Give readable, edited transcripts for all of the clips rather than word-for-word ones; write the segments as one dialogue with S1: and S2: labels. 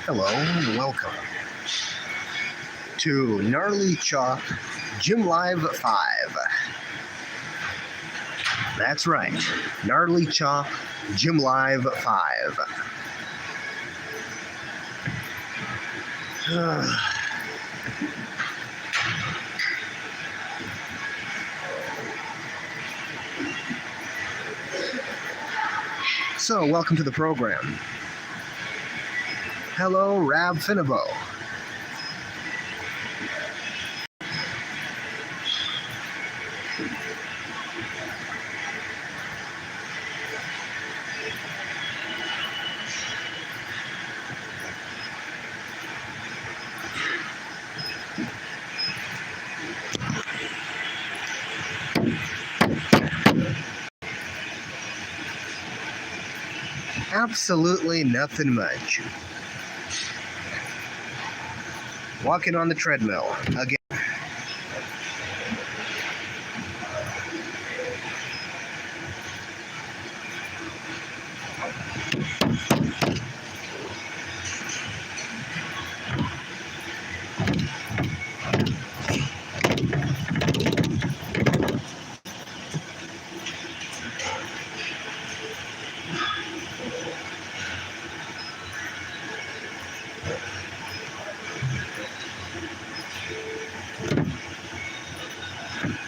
S1: Hello and welcome to Gnarly Chalk Gym Live 5. That's right, Gnarly Chalk Gym Live 5. So, welcome to the program. Hello, Rab Finabo. Absolutely nothing much. Walking on the treadmill again.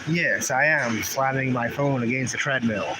S1: Yes, I am slamming my phone against the treadmill.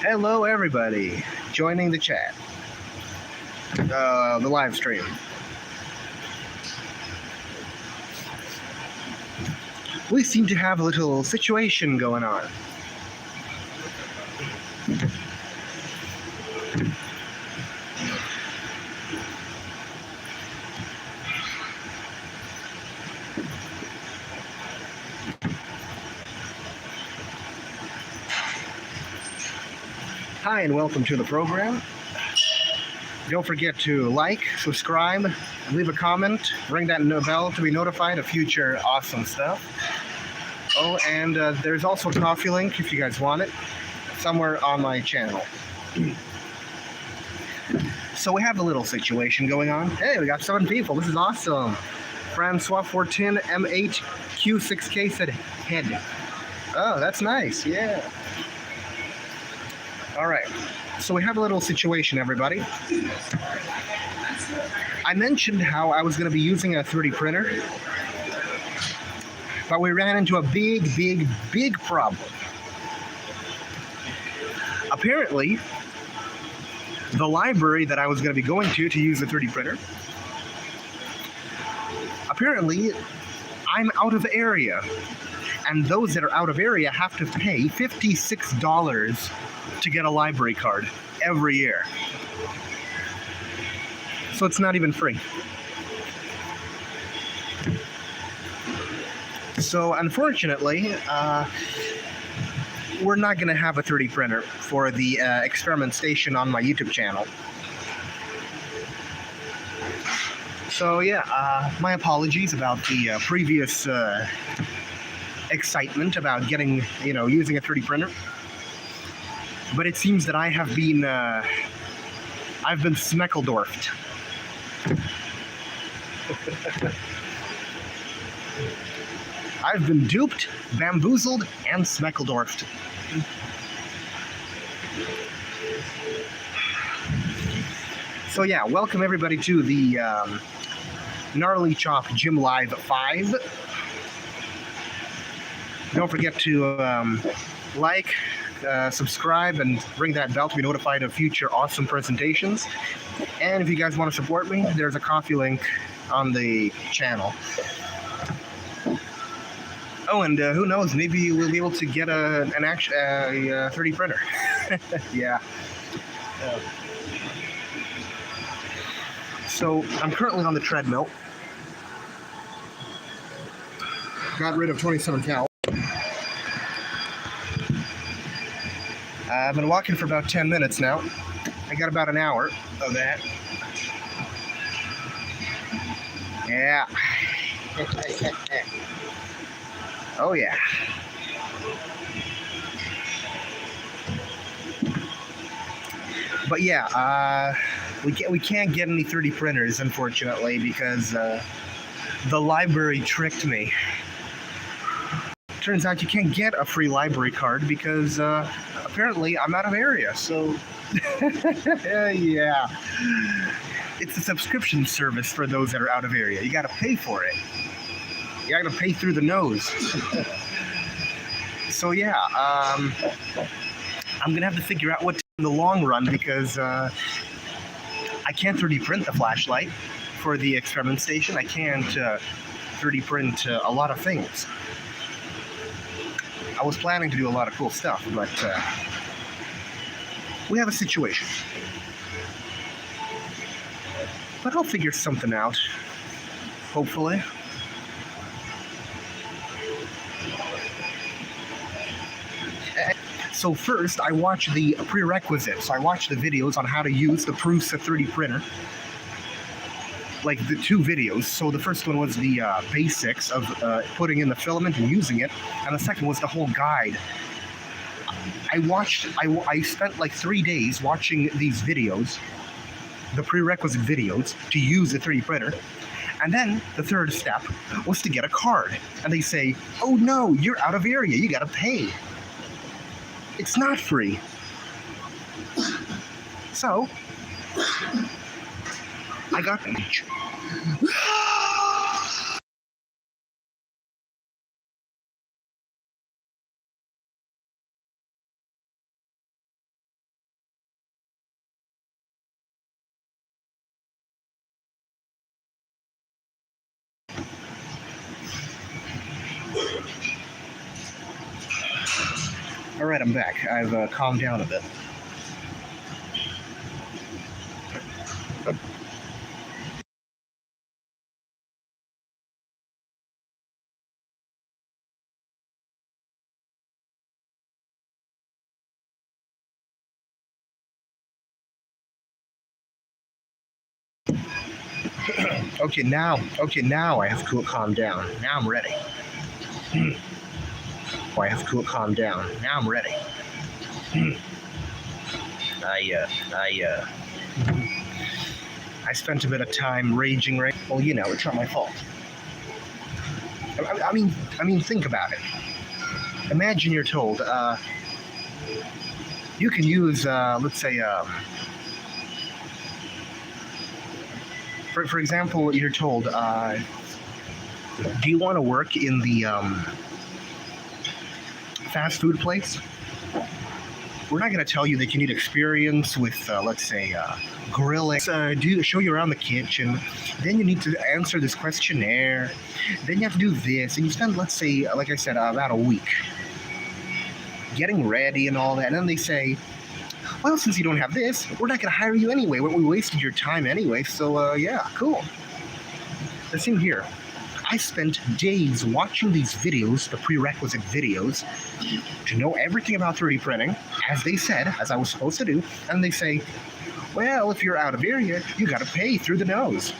S1: Hello, everybody joining the chat, the live stream. We seem to have a little situation going on. Hi, and welcome to the program. Don't forget to like, subscribe, leave a comment, ring that bell to be notified of future awesome stuff. Oh, and there's also a coffee link if you guys want it, somewhere on my channel. So we have a little situation going on. Hey, we got 7 people. This is awesome. Francois 410 M8 Q6K said head. Oh, that's nice. Yeah. All right, so we have a little situation, everybody. I mentioned how I was going to be using a 3D printer, but we ran into a big problem. Apparently, the library that I was going to be going to use the 3D printer, apparently, I'm out of area, and those that are out of area have to pay $56 to get a library card every year. So it's not even free. So unfortunately, we're not going to have a 3D printer for the experiment station on my YouTube channel. So yeah, my apologies about the previous excitement about getting, using a 3D printer. But it seems that I've been Smeckledorfed. I've been duped, bamboozled, and Smeckledorfed. So yeah, welcome everybody to the Gnarly Chop Gym Live 5. Don't forget to like, subscribe, and ring that bell to be notified of future awesome presentations. And if you guys want to support me, there's a coffee link on the channel. Oh, and who knows, maybe we'll be able to get a 3D printer. Yeah. So I'm currently on the treadmill. Got rid of 27 cal. I've been walking for about 10 minutes now. I got about an hour of that. Yeah. Oh yeah. But yeah, we can't get any 3D printers, unfortunately, because the library tricked me. Turns out you can't get a free library card because apparently I'm out of area. So yeah, it's a subscription service for those that are out of area. You got to pay for it. You got to pay through the nose. So yeah, I'm gonna have to figure out what to do in the long run because I can't 3D print the flashlight for the experiment station. I can't 3D print a lot of things. I was planning to do a lot of cool stuff, but we have a situation. But I'll figure something out, hopefully. So first, I watched the prerequisites. I watched the videos on how to use the Prusa 3D printer. Like the two videos. So the first one was the basics of putting in the filament and using it, and the second was the whole guide. I spent like 3 days watching these videos, the prerequisite videos, to use the 3D printer. And then the third step was to get a card. And they say, oh no, you're out of area, you gotta pay. It's not free. So, I got each. All right, I'm back. I've calmed down a bit. Okay, now I have to calm down. Now I'm ready. I have to calm down. Now I'm ready. I spent a bit of time raging, right? Well, it's not my fault. I mean, think about it. Imagine you're told, you can use, let's say, for example, you're told, do you want to work in the fast food place? We're not going to tell you that you need experience with, let's say, grilling. Show you around the kitchen. Then you need to answer this questionnaire. Then you have to do this. And you spend, let's say, like I said, about a week getting ready and all that. And then they say, well, since you don't have this, we're not going to hire you anyway. We wasted your time anyway. So, yeah, cool. The same here. I spent days watching these videos, the prerequisite videos, to know everything about 3D printing, as they said, as I was supposed to do. And they say, well, if you're out of area, you got to pay through the nose.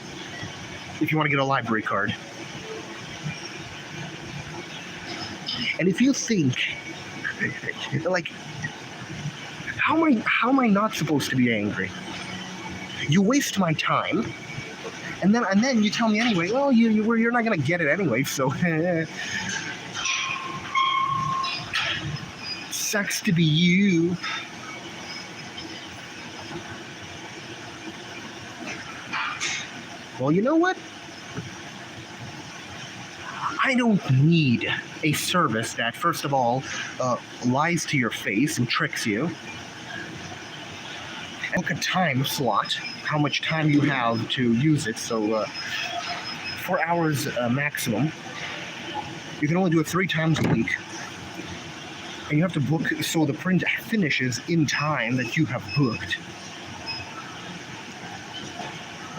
S1: if you want to get a library card. And if you think, like, how am I not supposed to be angry? You waste my time, and then you tell me anyway, well, you're not gonna get it anyway, so sucks to be you. Well, you know what? I don't need a service that, first of all, lies to your face and tricks you. And book a time slot, how much time you have to use it. So 4 hours maximum. You can only do it 3 times a week. And you have to book so the print finishes in time that you have booked.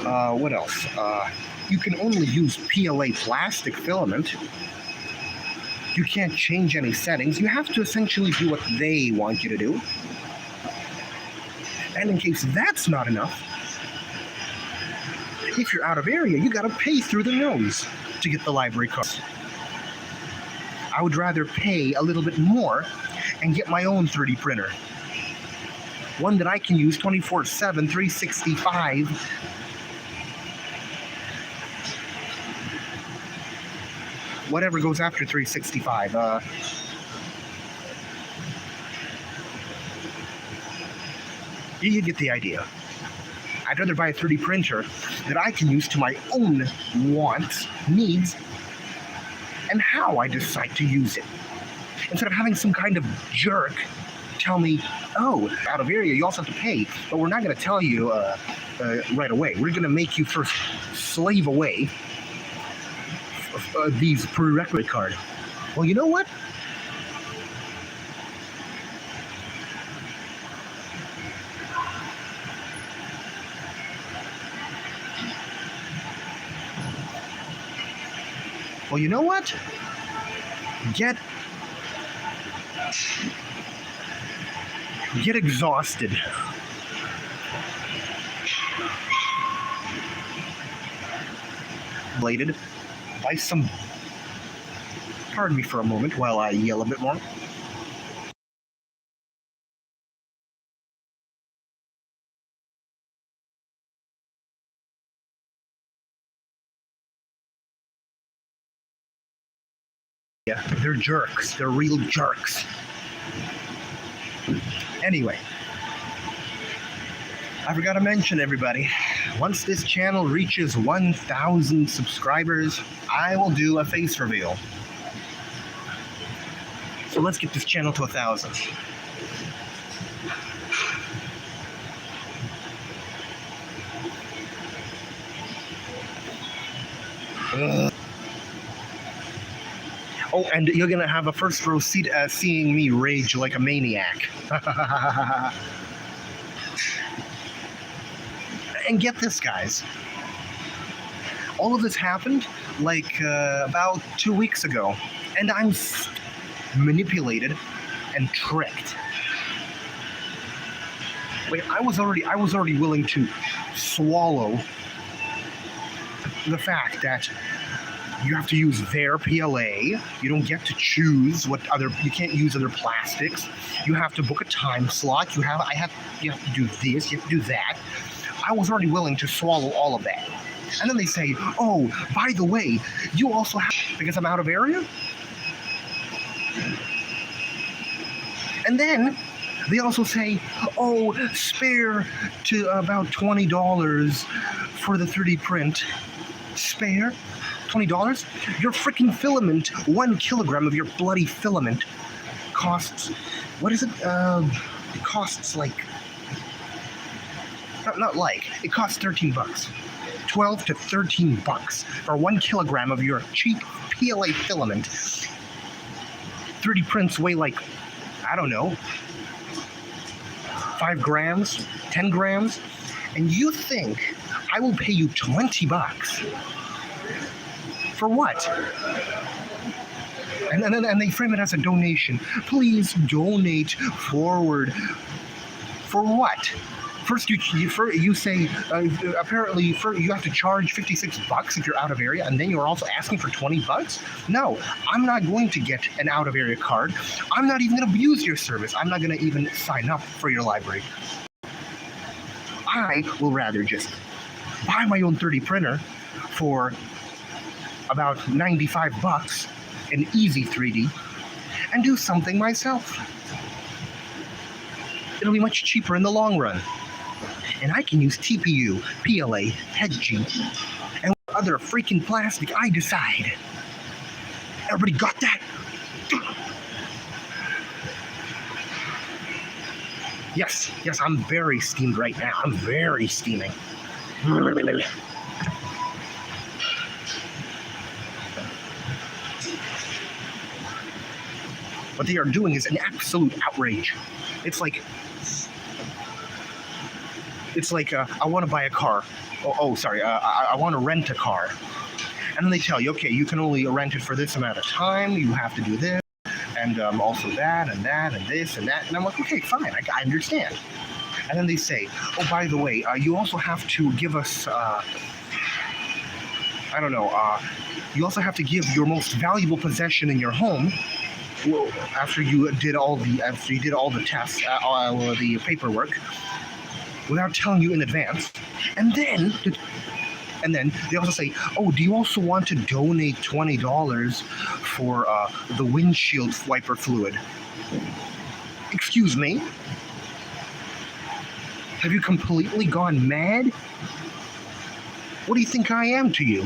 S1: What else? You can only use PLA plastic filament. You can't change any settings. You have to essentially do what they want you to do. And in case that's not enough, if you're out of area, you gotta pay through the nose to get the library card. I would rather pay a little bit more and get my own 3D printer. One that I can use 24/7, 365. Whatever goes after 365. You get the idea. I'd rather buy a 3D printer that I can use to my own wants, needs, and how I decide to use it. Instead of having some kind of jerk tell me, oh, out of area, you also have to pay, but we're not going to tell you right away. We're going to make you first slave away these prerequisite card. Well, you know what? Well, you know what? Get exhausted. Bladed by some. Pardon me for a moment while I yell a bit more. Yeah, they're jerks. They're real jerks. Anyway, I forgot to mention, everybody, once this channel reaches 1,000 subscribers, I will do a face reveal. So let's get this channel to 1,000. Oh, and you're gonna have a first row seat seeing me rage like a maniac. And get this, guys. All of this happened like about 2 weeks ago, and I'm manipulated and tricked. Like I was already willing to swallow the fact that you have to use their PLA. You don't get to choose you can't use other plastics. You have to book a time slot. You have to do this, you have to do that. I was already willing to swallow all of that. And then they say, oh, by the way, you also have, because I'm out of area? And then they also say, oh, spare to about $20 for the 3D print. Spare? $20? Your freaking filament, 1 kilogram of your bloody filament costs, what is it? It costs like, it costs $13. 12 to 13 bucks for 1 kilogram of your cheap PLA filament. 3D prints weigh like, I don't know, 5 grams, 10 grams, and you think I will pay you 20 bucks for what? And they frame it as a donation. Please donate forward. For what? First, you say apparently you have to charge $56 if you're out of area, and then you're also asking for $20. No, I'm not going to get an out of area card. I'm not even going to use your service. I'm not going to even sign up for your library. I will rather just buy my own 3D printer for about $95 in easy 3D and do something myself. It'll be much cheaper in the long run. And I can use TPU, PLA, HG, and other freaking plastic I decide. Everybody got that? Yes, I'm very steamed right now. I'm very steaming. What they are doing is an absolute outrage. It's like I want to buy a car. I want to rent a car. And then they tell you, okay, you can only rent it for this amount of time. You have to do this, and also that, and this, and that. And I'm like, okay, fine, I understand. And then they say, oh, by the way, you also have to give us, you also have to give your most valuable possession in your home. Well, after you did all the tests, the paperwork, without telling you in advance, and then they also say, oh, do you also want to donate $20 for the windshield wiper fluid? Excuse me? Have you completely gone mad? What do you think I am to you?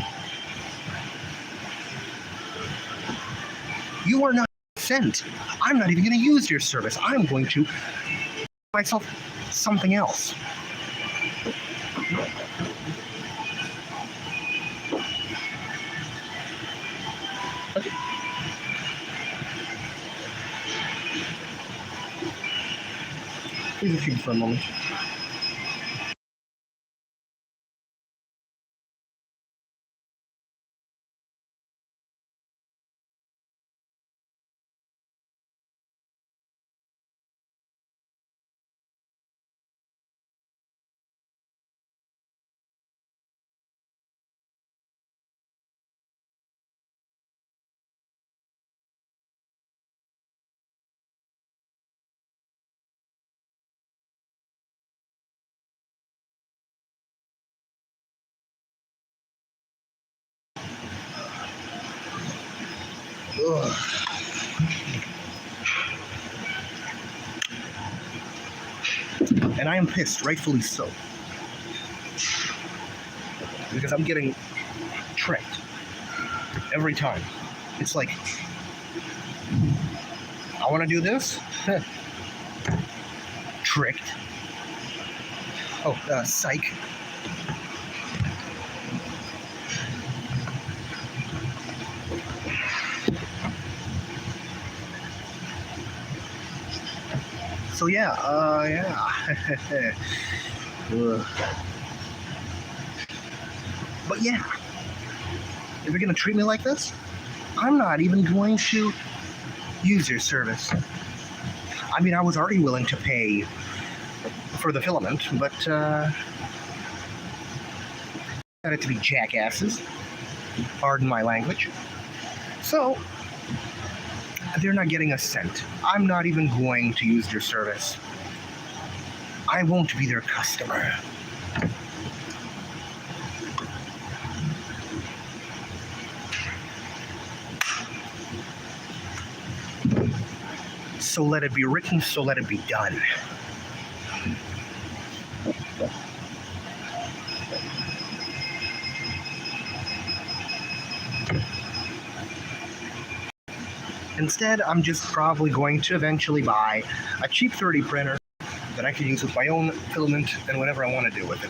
S1: You are not sent. I'm not even going to use your service. I'm going to myself something else. Okay. Please excuse me for a moment. Ugh. And I am pissed, rightfully so. Because I'm getting tricked every time. It's like, I want to do this. Tricked. Oh, psych. So yeah. But yeah, if you're gonna treat me like this, I'm not even going to use your service. I mean, I was already willing to pay for the filament, but got it to be jackasses. Pardon my language. So they're not getting a cent. I'm not even going to use their service. I won't be their customer. So let it be written, so let it be done. Instead, I'm just probably going to eventually buy a cheap 3D printer that I can use with my own filament and whatever I want to do with it.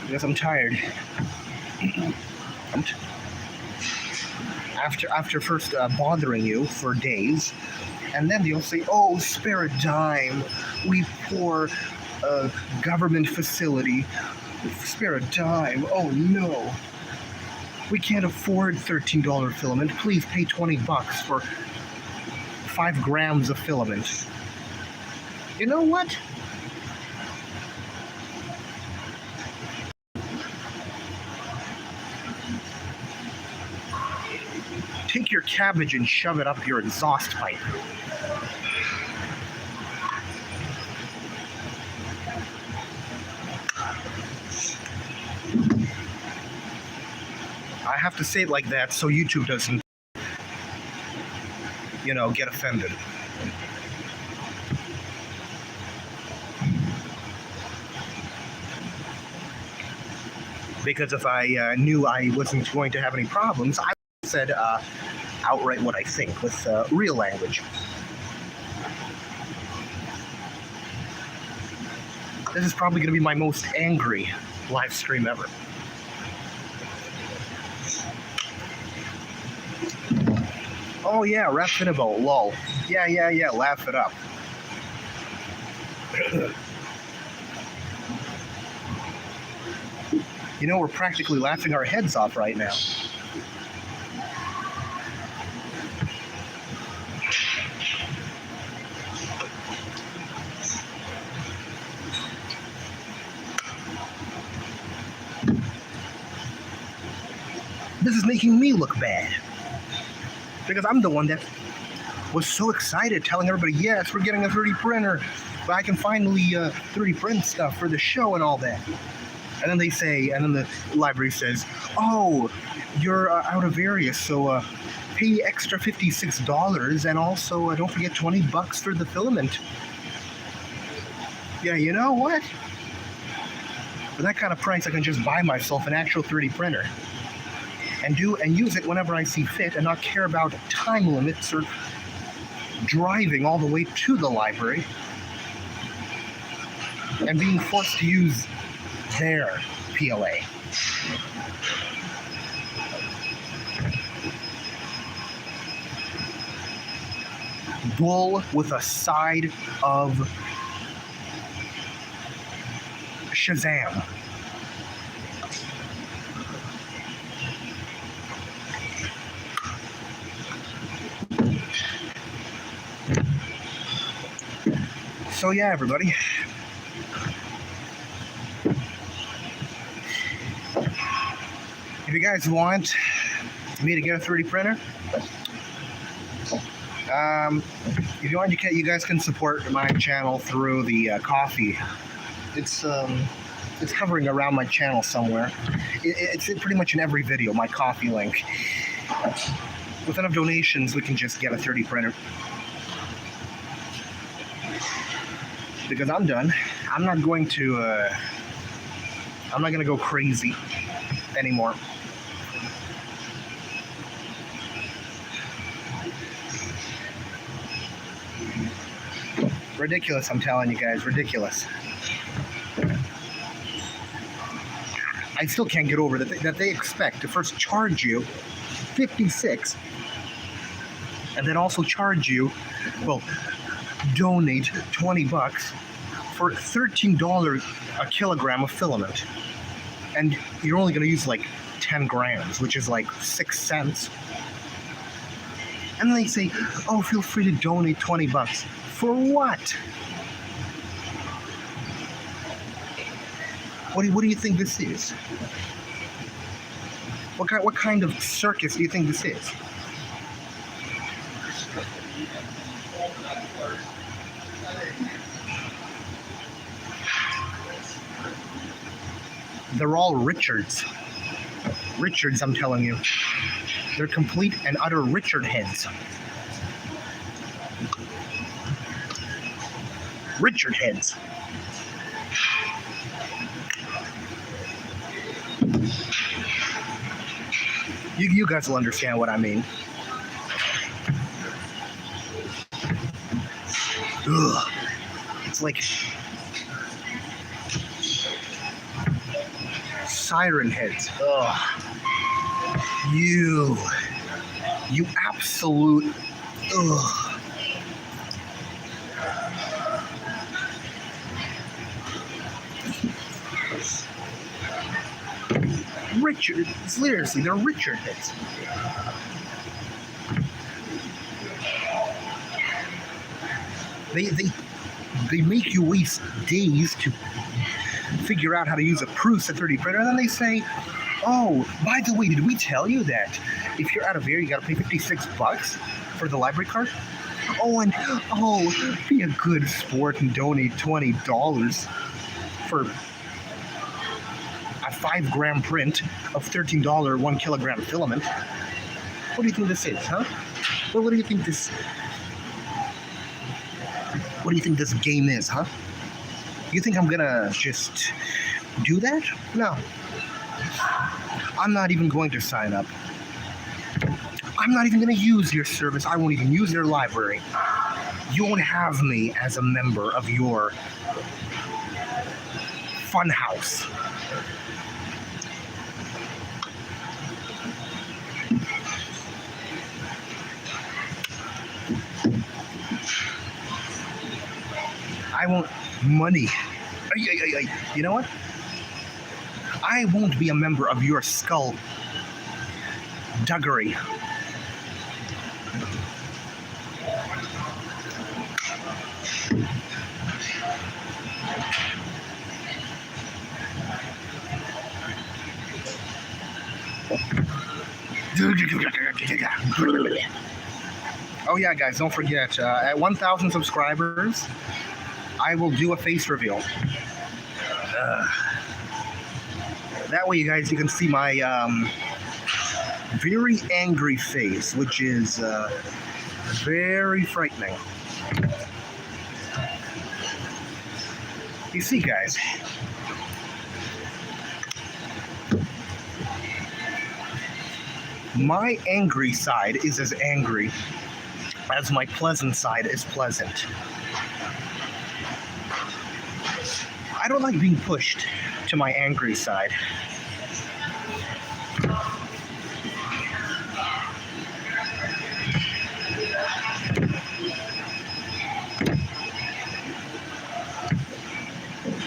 S1: Because I'm tired. After first bothering you for days, and then they'll say, oh, spare a dime. We poor government facility. Spare a dime. Oh, no. We can't afford $13 filament. Please pay $20 for 5 grams of filament. You know what? Take your cabbage and shove it up your exhaust pipe. I have to say it like that so YouTube doesn't, get offended. Because if I knew I wasn't going to have any problems, I said outright what I think with real language. This is probably going to be my most angry live stream ever. Oh yeah, rap it about, lol. Yeah, laugh it up. We're practically laughing our heads off right now. This is making me look bad. Because I'm the one that was so excited telling everybody, yes, we're getting a 3D printer. But I can finally 3D print stuff for the show and all that. And then they say, and then the library says, oh, you're out of area, so pay extra $56 and also don't forget $20 for the filament. Yeah, you know what? For that kind of price, I can just buy myself an actual 3D printer and use it whenever I see fit and not care about time limits or driving all the way to the library and being forced to use their PLA. Bull with a side of Shazam. So yeah, everybody. If you guys want me to get a 3D printer, if you want, you guys can support my channel through the coffee. It's hovering around my channel somewhere. It's pretty much in every video, my coffee link. With enough donations, we can just get a 3D printer. Because I'm done. I'm not going to go crazy anymore. Ridiculous, I'm telling you guys, ridiculous. I still can't get over that they expect to first charge you $56 and then also charge you, well, donate $20 for $13 a kilogram of filament. And you're only going to use like 10 grams, which is like 6 cents. And then they say, oh, feel free to donate $20. For what? What do you think this is? What kind of circus do you think this is? They're all Richards. Richards, I'm telling you. They're complete and utter Richard heads. Richard heads. You guys will understand what I mean. Ugh. It's like siren heads. Ugh. You absolute. Ugh. Richard, seriously, they're Richard heads. They make you waste days to figure out how to use a Prusa 3D printer, and then they say, oh, by the way, did we tell you that if you're out of here, you gotta pay $56 for the library card? Oh, and be a good sport and donate $20 for a 5-gram print of $13 1 kilogram filament. What do you think this is, huh? Well, what do you think this game is, huh? You think I'm gonna just do that? No. I'm not even going to sign up. I'm not even going to use your service. I won't even use your library. You won't have me as a member of your funhouse. I want money. You know what? I won't be a member of your skull duggery. Oh yeah, guys, don't forget, at 1,000 subscribers, I will do a face reveal. That way, you can see my very angry face, which is very frightening. You see, guys, my angry side is as angry as my pleasant side is pleasant. I don't like being pushed to my angry side.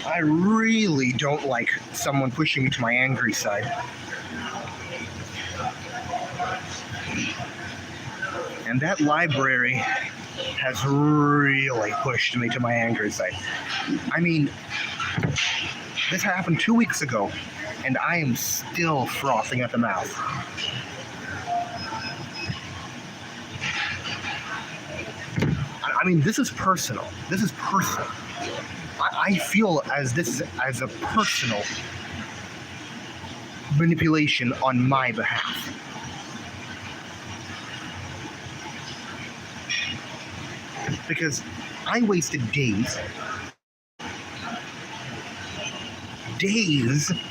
S1: I really don't like someone pushing me to my angry side. And that library has really pushed me to my angry side. I mean, this happened 2 weeks ago, and I am still frothing at the mouth. I mean, this is personal. This is personal. I feel this is as a personal manipulation on my behalf. Because I wasted days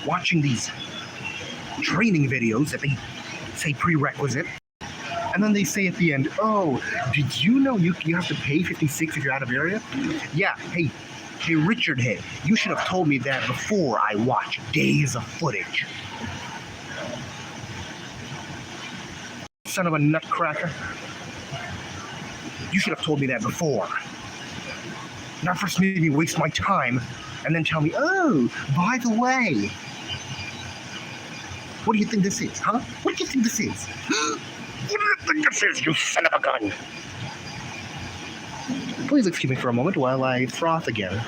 S1: watching these training videos that they say prerequisite, and then they say at the end, oh, did you know you have to pay $56 if you're out of area? Yeah, hey Richard Head, you should have told me that before I watched days of footage. Son of a nutcracker. You should have told me that before. Not first made me waste my time and then tell me, oh, by the way, what do you think this is, huh? What do you think this is? What do you think this is, you son of a gun? Please excuse me for a moment while I froth again.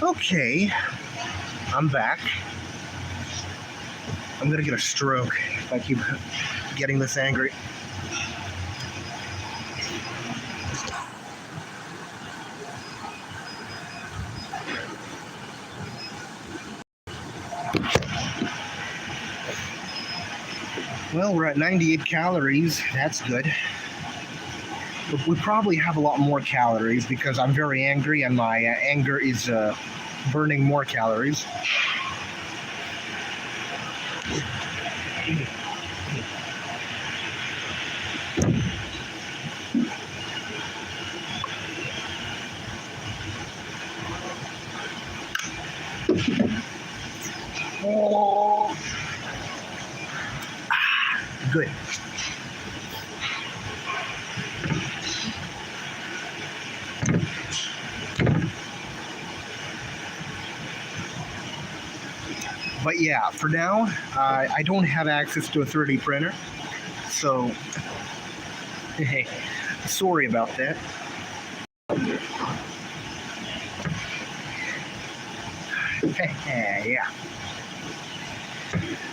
S1: Okay, I'm back. I'm gonna get a stroke if I keep getting this angry. Well, we're at 98 calories. That's good. But we probably have a lot more calories because I'm very angry and my anger is burning more calories. Oh. Good. But yeah, for now, I don't have access to a 3D printer, so sorry about that. Yeah.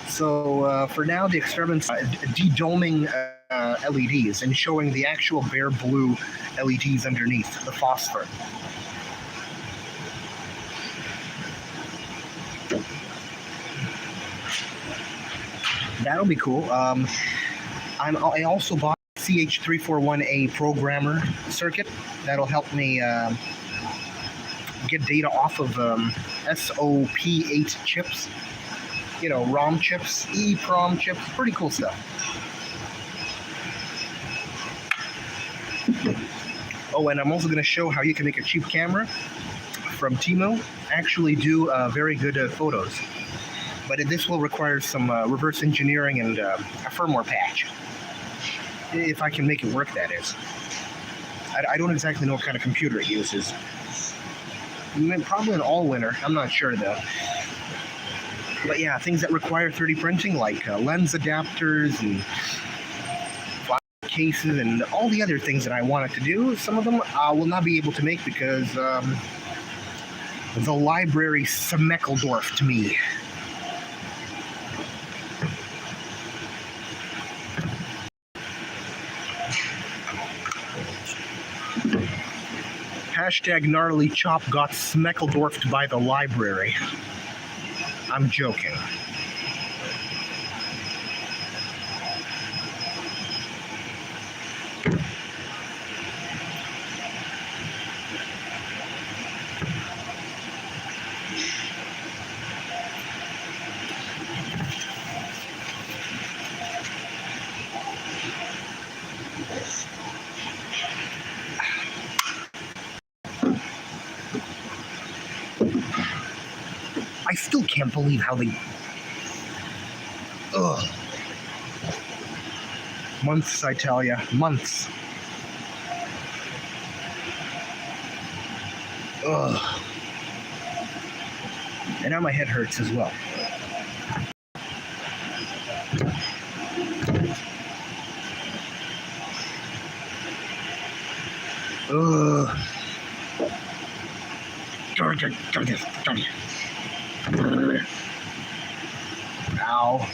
S1: So for now, the experiment's de-doming LEDs and showing the actual bare blue LEDs underneath the phosphor. That'll be cool. I also bought CH341A programmer circuit. That'll help me get data off of SOP8 chips. You know, ROM chips, EEPROM chips, pretty cool stuff. Oh, and I'm also going to show how you can make a cheap camera from Temu actually do very good photos. But this will require some reverse engineering and a firmware patch. If I can make it work, that is. I don't exactly know what kind of computer it uses. Probably an all-winner, I'm not sure though. But yeah, things that require 3D printing, like lens adapters and cases and all the other things that I wanted to do, some of them I will not be able to make because the library Smeckeldorf to me. Hashtag gnarly chop got Smeckeldorfed by the library. I'm joking. I still can't believe how they... Ugh. Months, I tell ya. Months. Ugh. And now my head hurts as well. Ugh. Ow.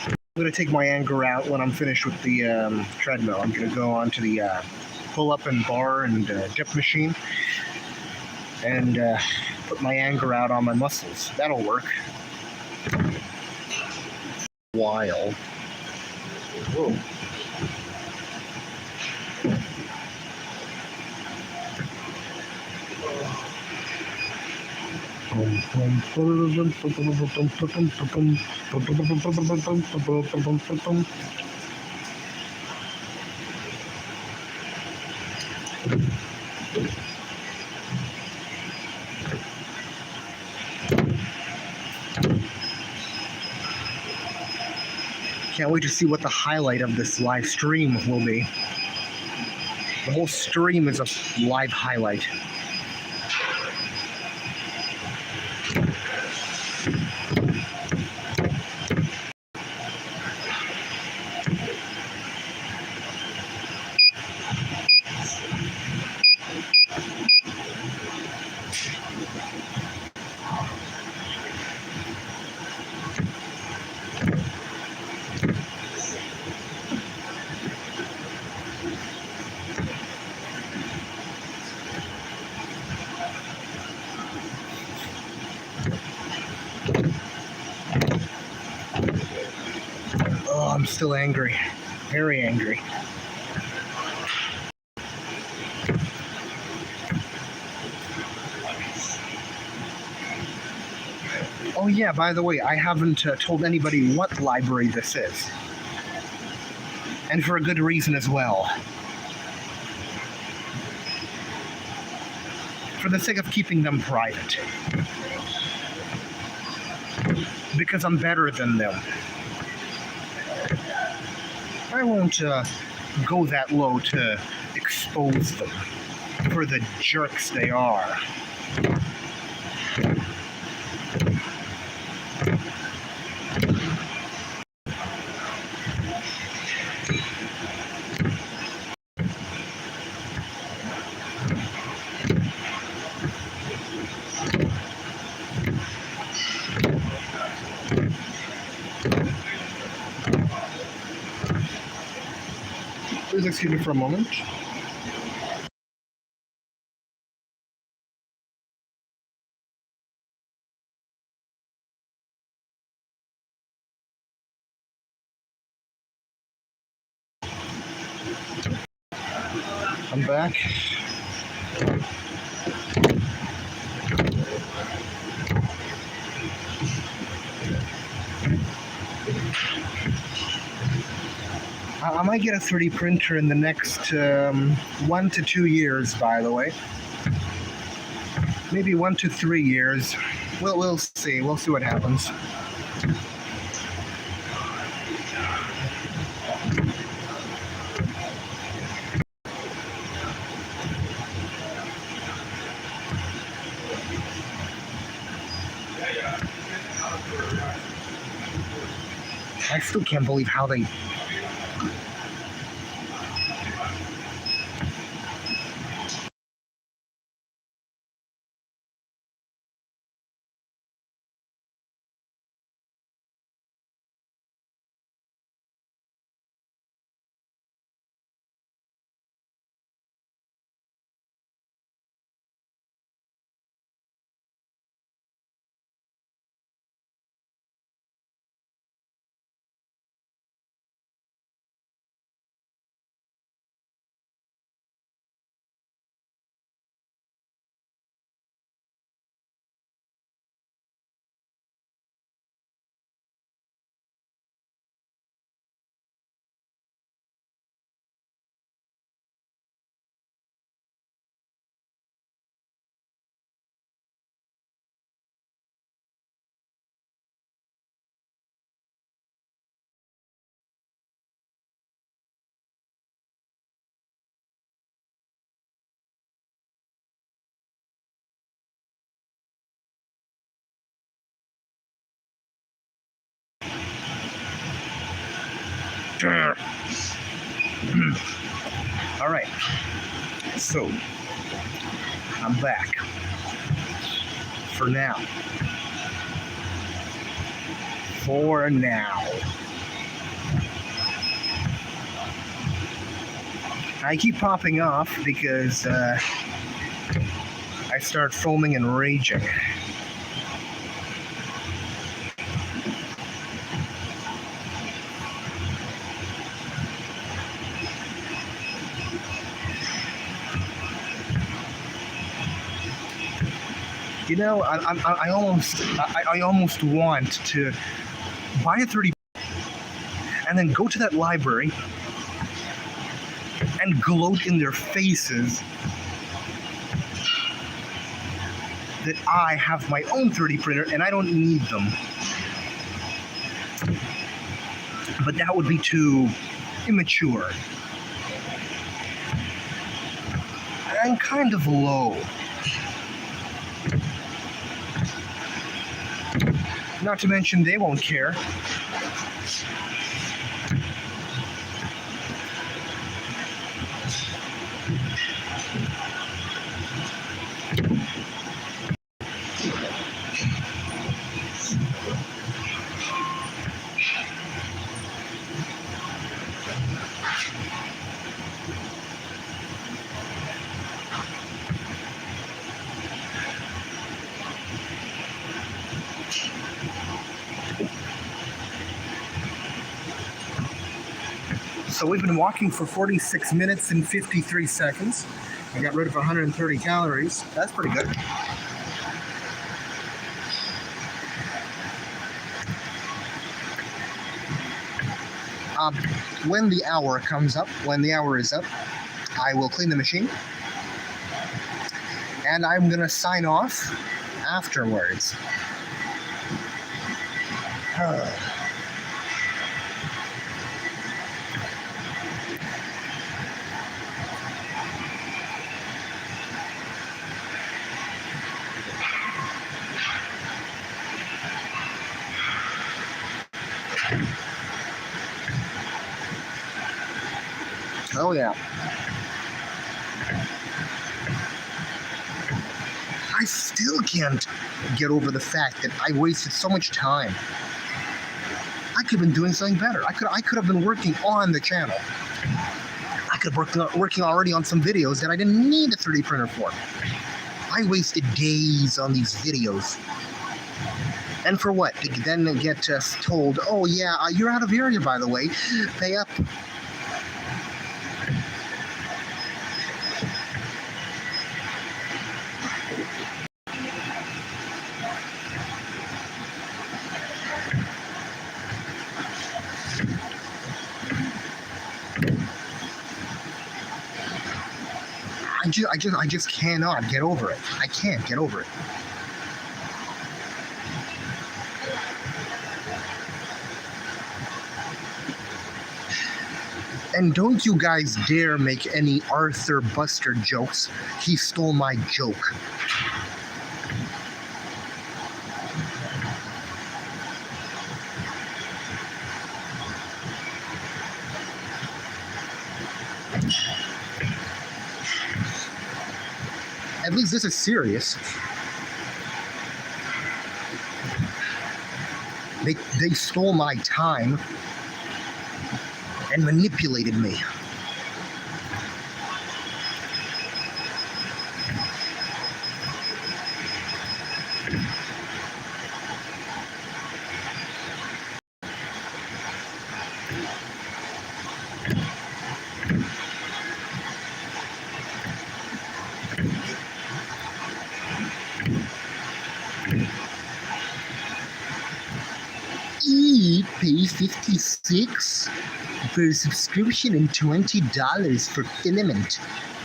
S1: I'm going to take my anger out when I'm finished with the treadmill. I'm going to go on to the pull-up and bar and dip machine and put my anger out on my muscles. That'll work. While. Whoa. Can't wait to see what the highlight of this live stream will be. The whole stream is a live highlight. Oh, I'm still angry. Very angry. Oh yeah, by the way, I haven't told anybody what library this is. And for a good reason as well. For the sake of keeping them private. because I'm better than them. I won't go that low to expose them for the jerks they are. Please excuse me for a moment. I'm back. I might get a 3D printer in the next 1 to 2 years, by the way. Maybe 1 to 3 years. We'll see. We'll see what happens. I still can't believe how they... All right. So, I'm back. For now. For now. I keep popping off because I start foaming and raging. You know, I almost want to buy a 30 and then go to that library and gloat in their faces that I have my own 3D printer and I don't need them. But that would be too immature and kind of low. Not to mention they won't care. So we've been walking for 46 minutes and 53 seconds. I got rid of 130 calories. That's pretty good. When the hour comes up, when the hour is up, I will clean the machine. And I'm going to sign off afterwards. Oh yeah. I still can't get over the fact that I wasted so much time. I could have been doing something better. I could have been working on the channel. I could have been working already on some videos that I didn't need a 3D printer for. I wasted days on these videos. And for what? To then get told, oh yeah, you're out of area, by the way. Pay up. I just cannot get over it. I can't get over it. And don't you guys dare make any Arthur Buster jokes. He stole my joke. At least this is serious. They stole my time and manipulated me. Pay $56 for subscription and $20 for filament.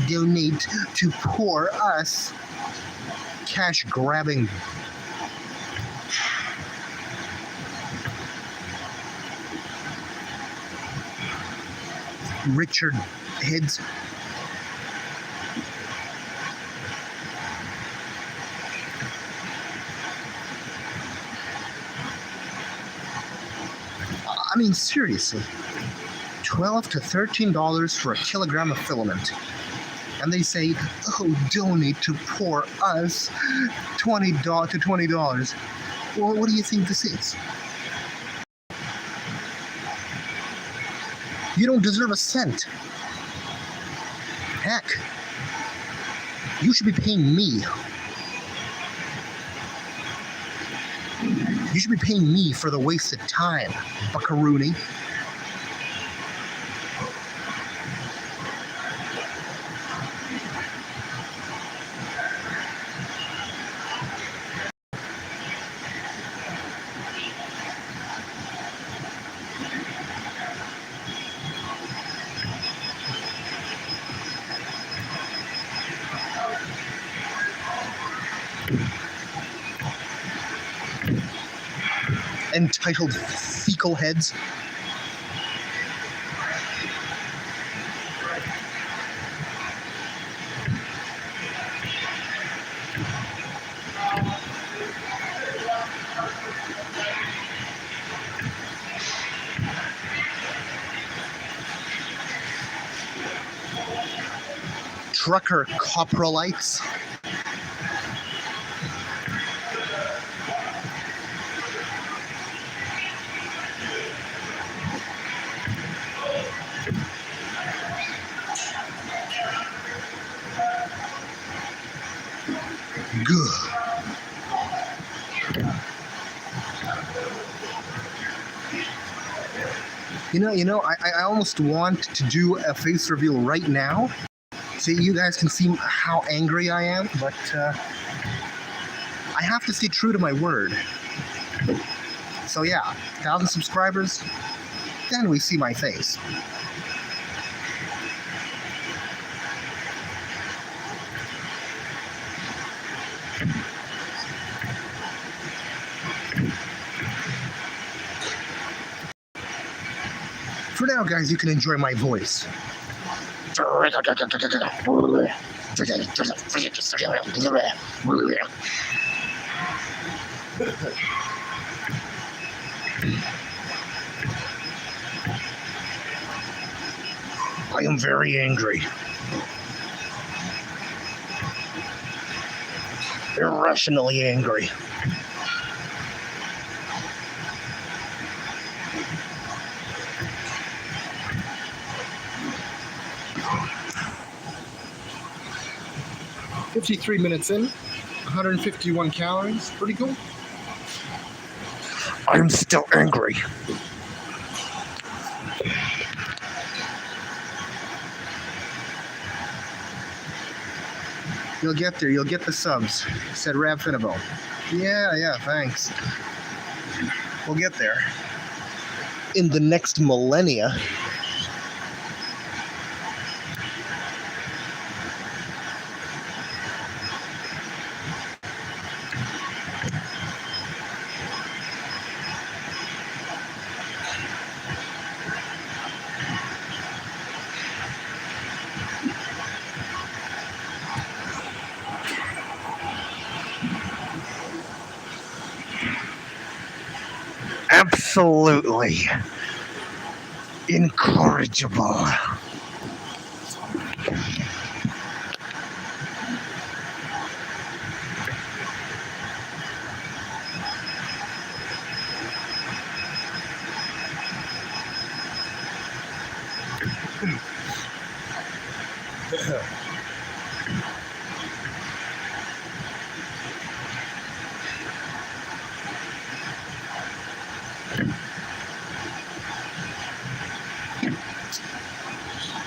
S1: Donate to Poor Us. Cash grabbing. Richard heads. I mean, seriously, $12 to $13 for a kilogram of filament. And they say, oh, donate to Poor Us, $20 to $20. Well, what do you think this is? You don't deserve a cent. Heck, you should be paying me. You should be paying me for the wasted time, buckaroony. Entitled fecal heads. Trucker coprolites. Good. I almost want to do a face reveal right now, so you guys can see how angry I am, but I have to stay true to my word. So yeah, 1,000 subscribers, then we see my face. For now, guys, you can enjoy my voice. I am very angry. Irrationally angry. "53 minutes in, 151 calories. Pretty cool. I'm still angry. You'll get there. You'll get the subs," said Rab Finnable. Yeah, thanks. We'll get there. In the next millennia. Absolutely incorrigible.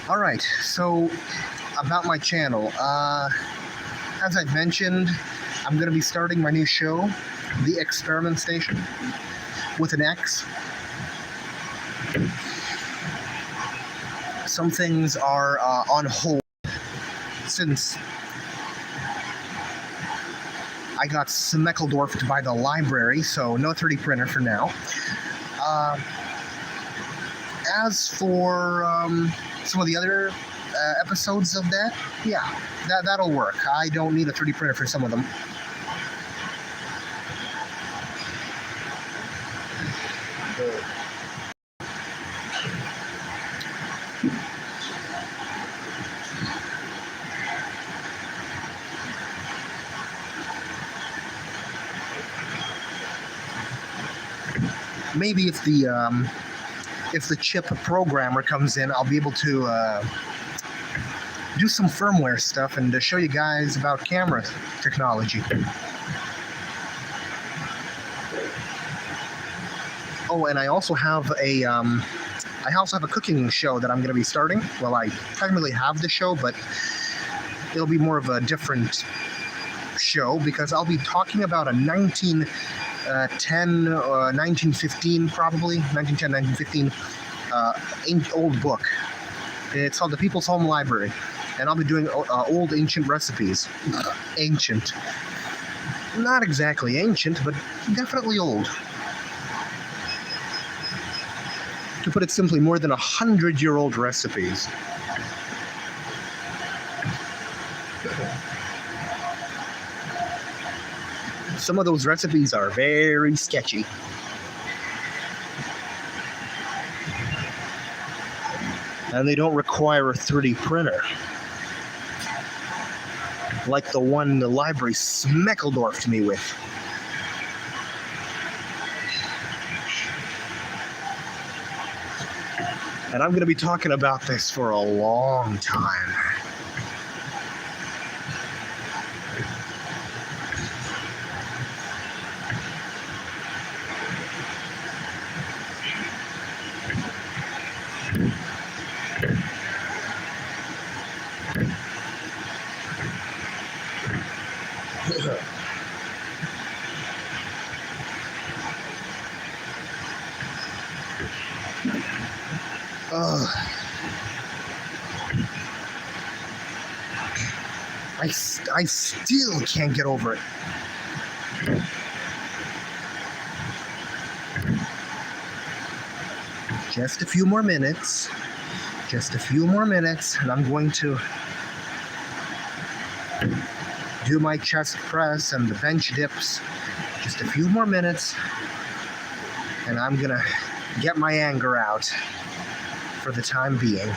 S1: All right, so about my channel, as I've mentioned, I'm going to be starting my new show, The Experiment Station, with an X. Some things are on hold since I got smeckledorfed by the library, so no 3D printer for now. As for some of the other episodes of that, yeah, that'll work. I don't need a 3D printer for some of them. Maybe if the chip programmer comes in, I'll be able to do some firmware stuff and show you guys about camera technology. Oh, and I also have a cooking show that I'm going to be starting. Well, I technically have the show, but it'll be more of a different show because I'll be talking about a 1915, probably 1910, 1915 old book. It's called The People's Home Library, and I'll be doing old ancient recipes. Ancient, not exactly ancient, but definitely old. To put it simply, more than 100-year-old recipes. Some of those recipes are very sketchy. And they don't require a 3D printer. Like the one the library smeckledorfed me with. And I'm going to be talking about this for a long time. I still can't get over it. Just a few more minutes. Just a few more minutes, and I'm going to do my chest press and the bench dips. Just a few more minutes, and I'm gonna get my anger out for the time being.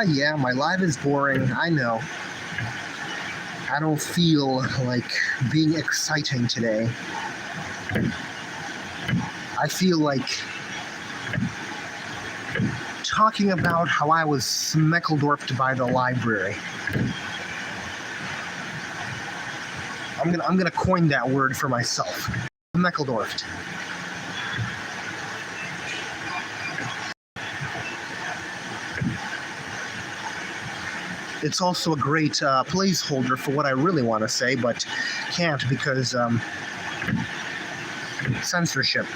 S1: Yeah, my life is boring, I know. I don't feel like being exciting today. I feel like talking about how I was smeckledorfed by the library. I'm gonna coin that word for myself. Smeckledorfed. It's also a great placeholder for what I really want to say, but can't because censorship.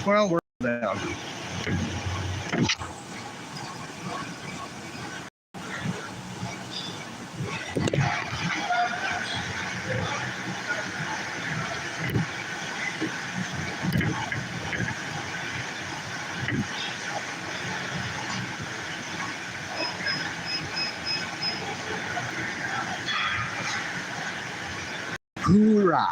S1: Well, we're down. Hoorah!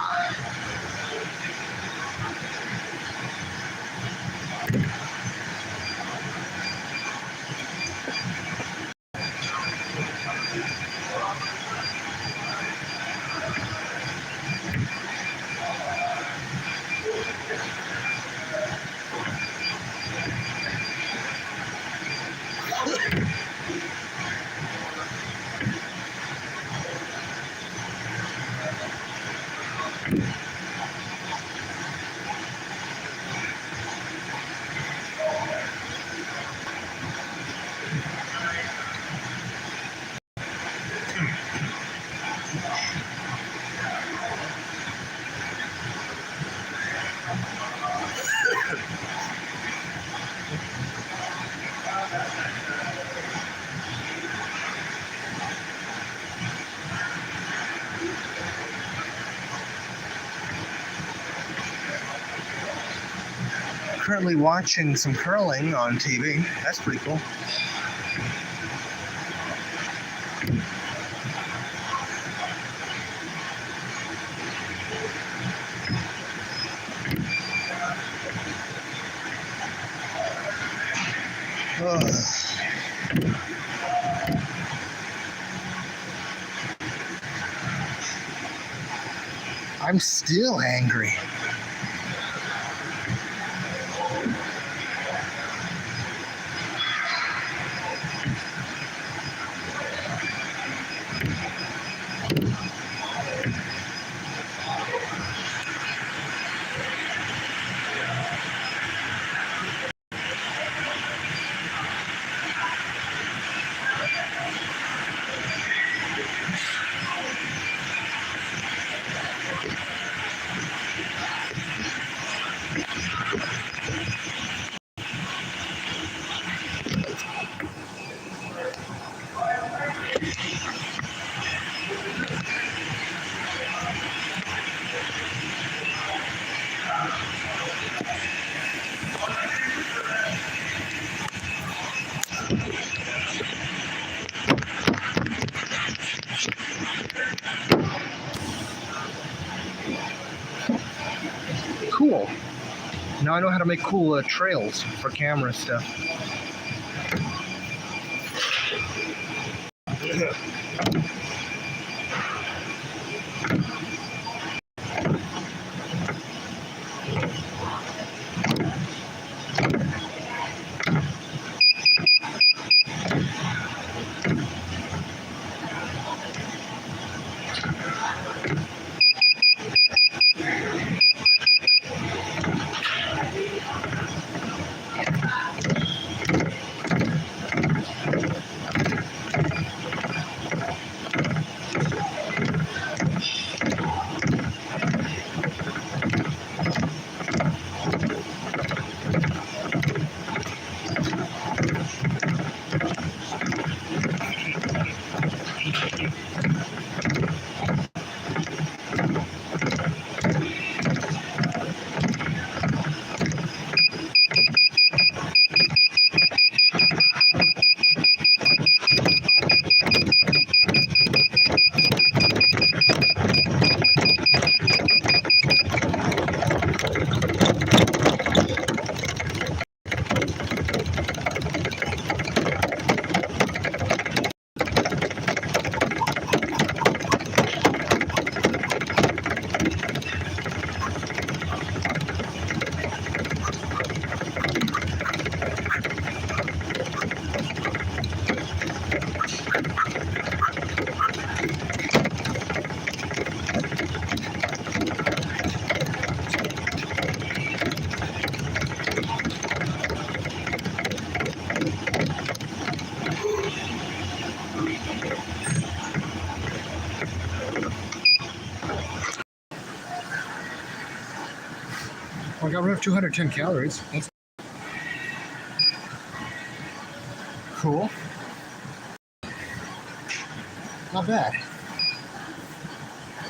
S1: Currently watching some curling on TV. That's pretty cool. Ugh. I'm still angry. Now I know how to make cool trails for camera stuff. I got rid of 210 calories. That's cool. Not bad.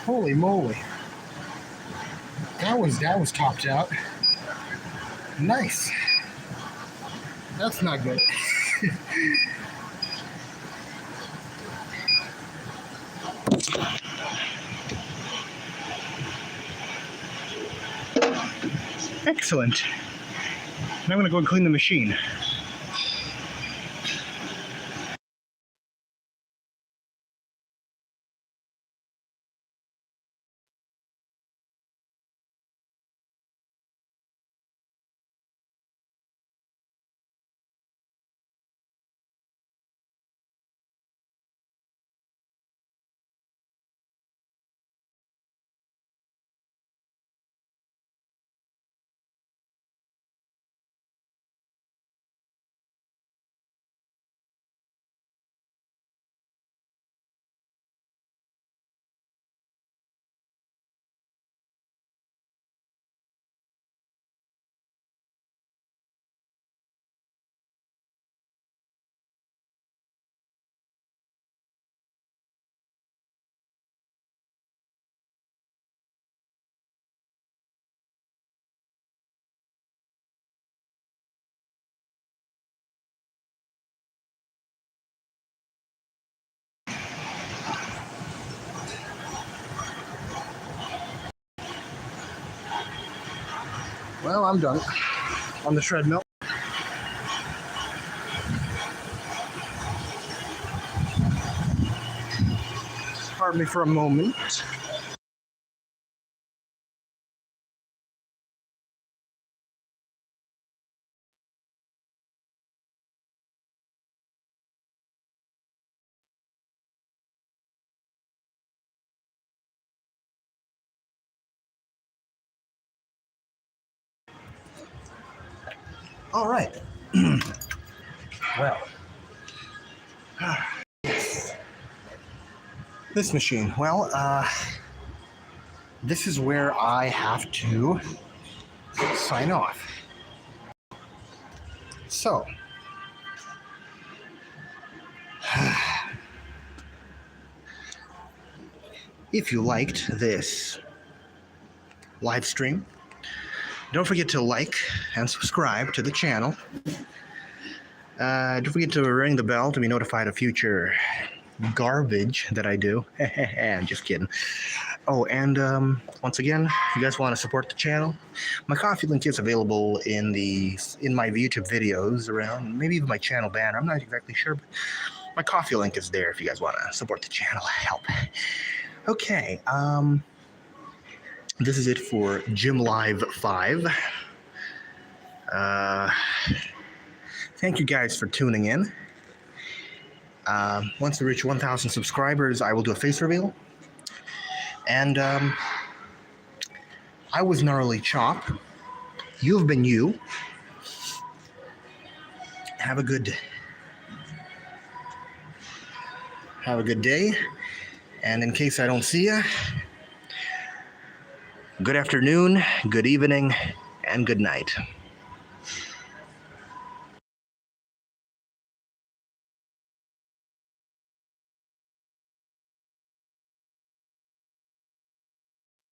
S1: Holy moly. That was topped out. Nice. That's not good. Excellent. Now I'm gonna go and clean the machine. Well, I'm done on the treadmill. Pardon me for a moment. All right. Well, this machine. Well, this is where I have to sign off. So, if you liked this live stream, don't forget to like and subscribe to the channel. Don't forget to ring the bell to be notified of future garbage that I do. I'm just kidding. Oh, and once again, if you guys want to support the channel, my coffee link is available in my YouTube videos around, maybe even my channel banner. I'm not exactly sure, but my coffee link is there if you guys want to support the channel. Help. Okay. This is it for Gym Live 5. Thank you guys for tuning in. Once we reach 1,000 subscribers, I will do a face reveal. And I was Gnarly Chop. You've been you. Have a good day. And in case I don't see you, good afternoon, good evening, and good night.